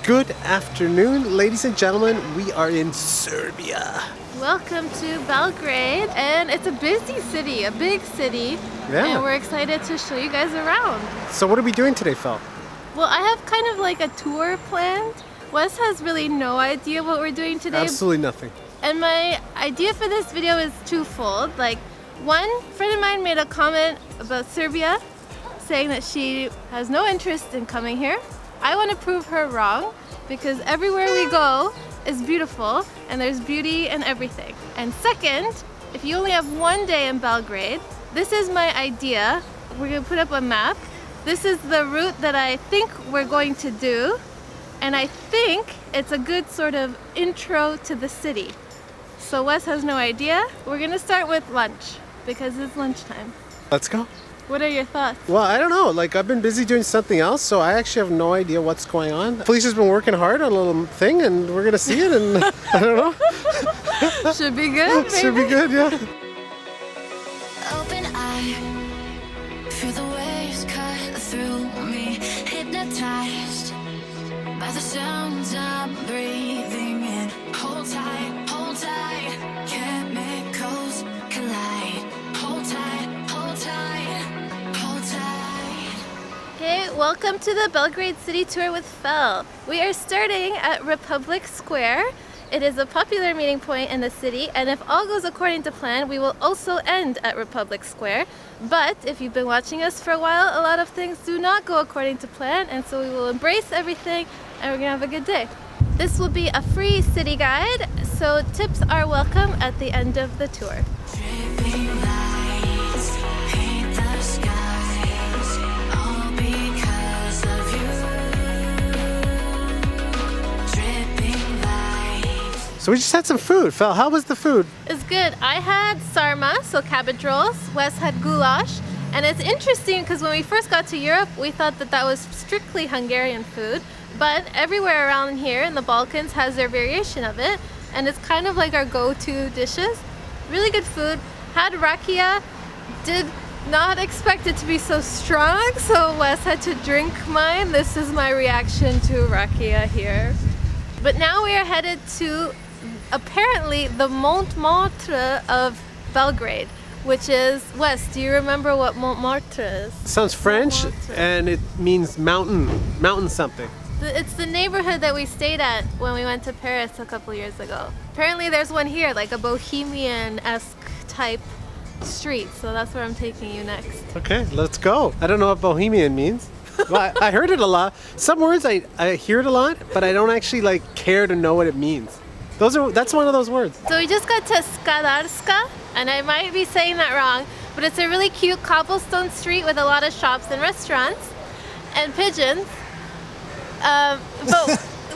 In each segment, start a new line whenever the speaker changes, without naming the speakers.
Good afternoon, ladies and gentlemen. We are in Serbia.
Welcome to Belgrade, and it's a busy city, a big city, and we're excited to show you guys around.
So what are we doing today, Fel?
Well, I have kind of like a tour planned. Wes has really no idea what we're doing today.
Absolutely nothing.
And my idea for this video is twofold. Like, one friend of mine made a comment about Serbia, saying that she has no interest in coming here. I want to prove her wrong, because everywhere we go is beautiful and there's beauty in everything. And second, if you only have one day in Belgrade, this is my idea. We're going to put up a map. This is the route that I think we're going to do, and I think it's a good sort of intro to the city. So Wes has no idea. We're going to start with lunch because it's lunchtime.
Let's go.
What are your thoughts?
Well, I don't know. Like, I've been busy doing something else, so I actually have no idea what's going on. Felicia's been working hard on a little thing, and we're gonna see it, and I don't know.
Should be good, maybe?
Should be good, yeah.
Open eye, feel the waves cut through me, hypnotized by the sounds I'm breathing in. Hold tight, chemicals collide. Hold tight, hold tight.
Okay, welcome to the Belgrade City Tour with Fel. We are starting at Republic Square. It is a popular meeting point in the city, and if all goes according to plan, we will also end at Republic Square. But if you've been watching us for a while, a lot of things do not go according to plan, and so we will embrace everything and we're gonna have a good day. This will be a free city guide, so tips are welcome at the end of the tour.
Dripping lights paint the skies, all because of you. Dripping lights.
So we just had some food. Fel, how was the food?
It's good. I had sarma, so cabbage rolls. Wes had goulash. And it's interesting because when we first got to Europe, we thought that that was strictly Hungarian food. But everywhere around here in the Balkans has their variation of it. And it's kind of like our go-to dishes. Really good food. Had rakia. Did not expect it to be so strong, so Wes had to drink mine. This is my reaction to rakia here. But now we are headed to apparently the Montmartre of Belgrade, which is, Wes, do you remember what Montmartre is?
Sounds French,
Montmartre.
and it means mountain something.
It's the neighborhood that we stayed at when we went to Paris a couple years ago. Apparently there's one here, like a bohemian-esque type street, so that's where I'm taking you next.
Okay, let's go. I don't know what bohemian means. Well, I heard it a lot. Some words I hear it a lot, but I don't actually like care to know what it means. That's one of those words.
So we just got to Skadarska, and I might be saying that wrong, but it's a really cute cobblestone street with a lot of shops and restaurants and pigeons. But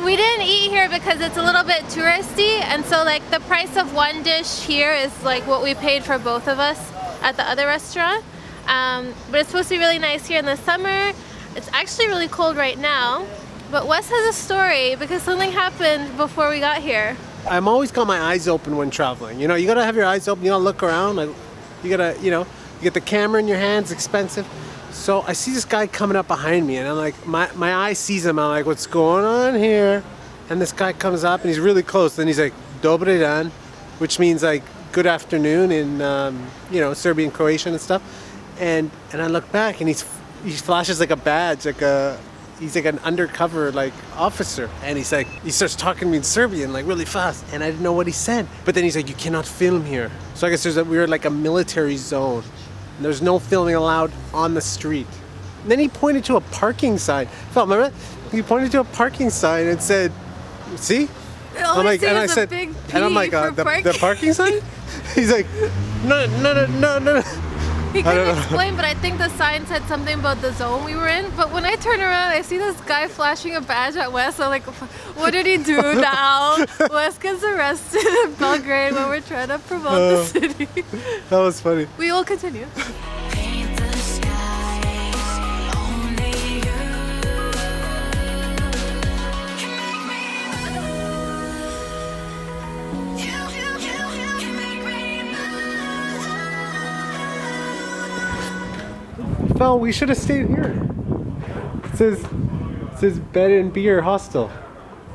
we didn't eat here because it's a little bit touristy, and so like the price of one dish here is like what we paid for both of us at the other restaurant. But it's supposed to be really nice here in the summer. It's actually really cold right now, but Wes has a story because something happened before we got here.
I'm always got my eyes open when traveling. You know, you gotta have your eyes open. You gotta look around. Like, you gotta, you get the camera in your hands. Expensive. So I see this guy coming up behind me, and I'm like, my eye sees him. I'm like, what's going on here? And this guy comes up, and he's really close. Then he's like, Dobre dan, which means like good afternoon in Serbian, Croatian, and stuff. And I look back, and he flashes like a badge, he's like an undercover like officer, and he starts talking to me in Serbian like really fast, and I didn't know what he said. But then he's like, you cannot film here. So I guess we were like a military zone. And there's no filming allowed on the street. And then he pointed to a parking sign. Remember? He pointed to a parking sign and said, see?
I'm like, and I said,
and I'm like, the parking sign? He's like, no.
He couldn't explain, but I think the sign said something about the zone we were in. But when I turn around, I see this guy flashing a badge at Wes. I'm like, what did he do now? Wes gets arrested in Belgrade when we're trying to promote the city.
That was funny.
We will continue.
Paint the skies, only you can make me move. You can make me move.
Fel, we should have stayed here. It says bed and beer hostel.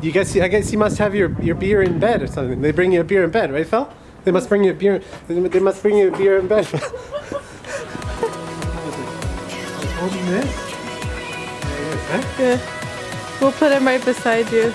You guys, I guess you must have your beer in bed or something. They bring you a beer in bed, right, Fel? They must bring you a beer. They must bring you a beer in bed. Holding this.
Yeah. We'll put him right beside you.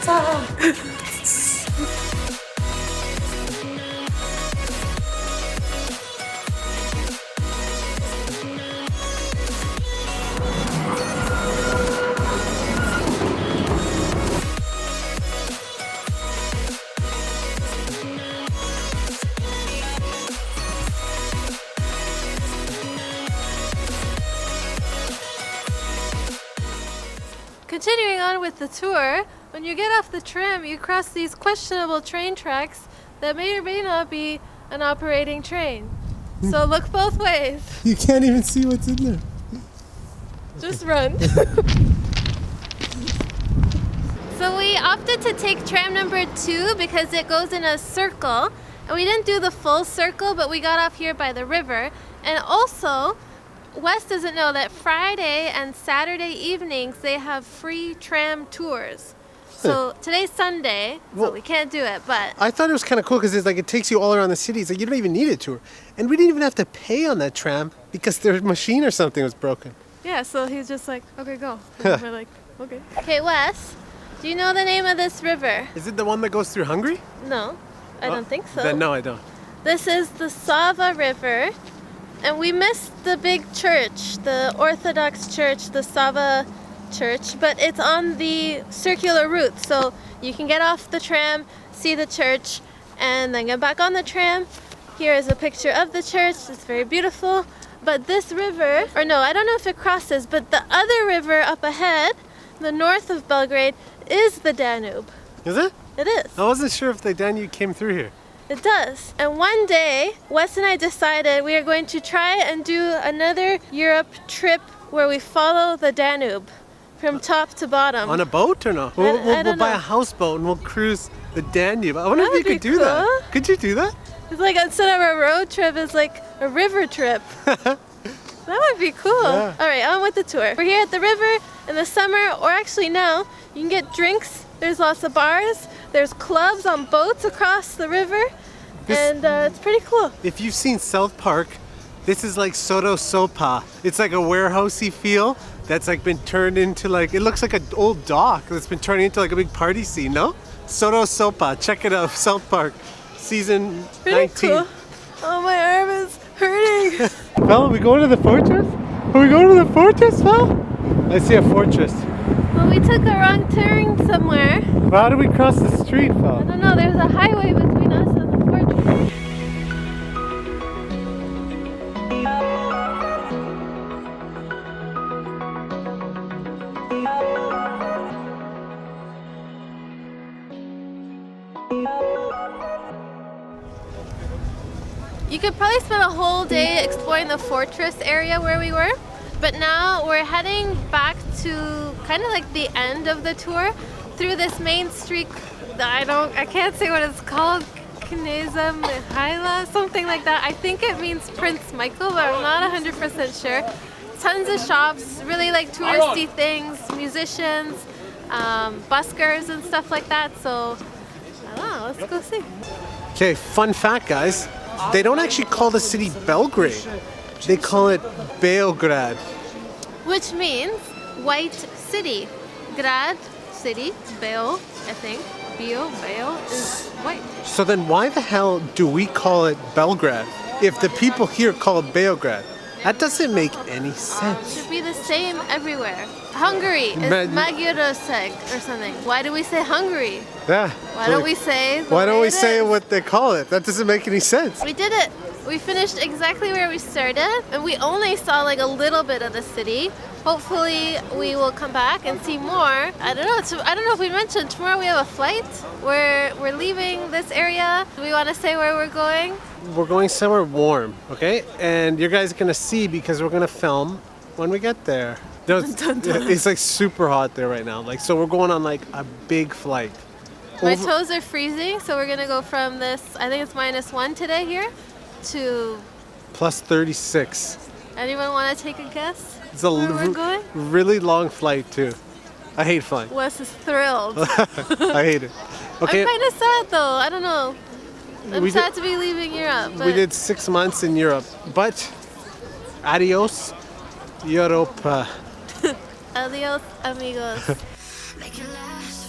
Continuing on with the tour, when you get off the tram, you cross these questionable train tracks that may or may not be an operating train. So look both ways.
You can't even see what's in there.
Just run. So we opted to take tram number 2 because it goes in a circle. And we didn't do the full circle, but we got off here by the river. And also, Wes doesn't know that Friday and Saturday evenings they have free tram tours. So today's Sunday, so
Well-
we can't do it, but
I thought it was kind of cool because it's like it takes you all around the city. It's like you don't even need a tour, and we didn't even have to pay on that tram because their machine or something was broken.
yeah, so he's just like, okay, go. And we're like, okay. Okay, Wes, do you know the name of this river?
Is it the one that goes through Hungary?
No, I don't think so.
Then no, I don't.
This is the Sava River, and we missed the big church, the Orthodox church, the Sava church, but it's on the circular route, so you can get off the tram, see the church, and then get back on the tram. Here is a picture of the church. It's very beautiful. But this river, or no, I don't know if it crosses, but the other river up ahead, the north of Belgrade, is the Danube.
Is it?
It is.
I wasn't sure if the Danube came through here.
It does. And one day, Wes and I decided we are going to try and do another Europe trip where we follow the Danube from top to bottom.
On a boat or no?
I
We'll
don't
buy
know.
a houseboat and we'll cruise the Danube. I wonder
That
if you
would be
could do that.
cool.
Could you do that?
It's like instead of a road trip, it's like a river trip. That would be cool.
Yeah.
All right, on with the tour. We're here at the river in the summer, or actually now, you can get drinks. There's lots of bars. There's clubs on boats across the river. And it's pretty cool.
If you've seen South Park, this is like Soto Sopa. It's like a warehousey feel that's like been turned into like, it looks like an old dock that's been turned into like a big party scene, no? Soto Sopa, check it out, South Park, season
Pretty
19.
cool. Oh, my arm is hurting.
Fel, are we going to the fortress? Are we going to the fortress, Fel? I see a fortress.
Well, we took a wrong turn somewhere.
Well, how do we cross the street,
I
Fel?
don't know, there's a highway between us and the fortress. You could probably spend a whole day exploring the fortress area where we were, but now we're heading back to kind of like the end of the tour through this main street that I can't say what it's called, Kneza Mihaila, something like that. I think it means Prince Michael, but I'm not 100% sure. Tons of shops, really like touristy things, musicians, buskers and stuff like that. So, I don't know, let's go see.
Okay, fun fact, guys. They don't actually call the city Belgrade. They call it Beograd.
Which means white city. Grad, city, Beo, I think. Beo is white.
So then why the hell do we call it Belgrade if the people here call it Beograd? That doesn't make any sense.
Should be the same everywhere. Hungary is Magyarország or something. Why do we say Hungary?
Yeah.
Why don't we say the
Why don't
way
we
it
say
is?
what they call it? That doesn't make any sense.
We did it. We finished exactly where we started, and we only saw like a little bit of the city. Hopefully, we will come back and see more. I don't know. I don't know if we mentioned tomorrow we have a flight. We're leaving this area. Do we want to say where we're going?
We're going somewhere warm, okay? And you guys are gonna see because we're gonna film when we get there. It's like super hot there right now. Like, so we're going on like a big flight.
My toes are freezing, so we're gonna go from this. I think it's -1 today here to.
Plus 36.
Anyone want to take a guess?
It's a
Where we're going?
really long flight too. I hate flying.
Wes is thrilled.
I hate it. Okay,
I'm kind of sad though. I don't know. I'm
We
sad
did-
to be leaving Europe. But
we did 6 months in Europe, but adios, Europa.
Adios, amigos.
Make it last